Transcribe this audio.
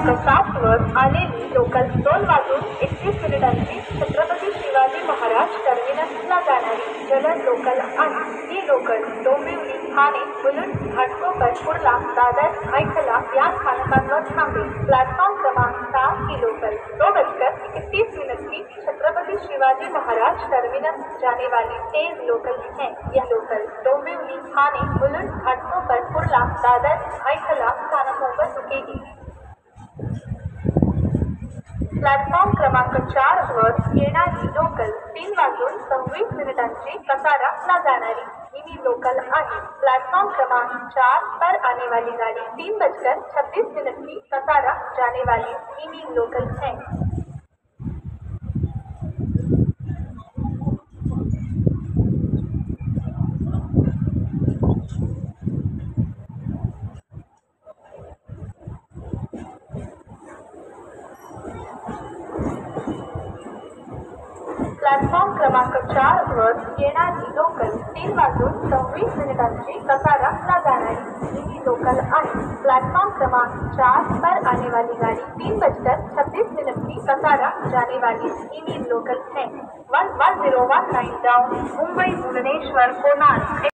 7 वर आलेली लोकल 2 वाजून 31 मिनिटांची छत्रपती शिवाजी महाराज टर्मिनसला जाणारी जलद लोकल आहे। ही लोकल डोंबिवली, ठाणे, मुलुंड, घाटकोपर, कुर्ला, दादर, भायखला या स्थानकांवर थांबेल। प्लॅटफॉर्म क्रमांक 7 की लोकल 2:31 की छत्रपति शिवाजी महाराज टर्मिनस जाने वाली तेज लोकल है। यह लोकल डोंबिवली, ठाणे, मुलुंड, घाटकोपर, कुर्ला, दादर, भायखला स्थानकों पर रुकेगी। प्लॅटफॉर्म क्रमांक 4 वर येणारी लोकल 3 वाजून 26 मिनिटांची कसाराला जाणारी मिनी लोकल आहे। प्लैटफॉर्म क्रमांक 4 पर आने वाली गाड़ी 3:36 की कसारा जाने वाली मिनी लोकल है। प्लॅटफॉर्म क्रमांक 4 वर येणारी लोकल 3 वाजून 26 मिनिटांची कसाराला जाणारी मिनी लोकल आहे। प्लैटफॉर्म क्रमांक 4 पर आने वाली गाड़ी 3:36 की कसारा जाने वाली मिनी लोकल है। 11019 डाउन मुंबई भुवनेश्वर कोणार्क।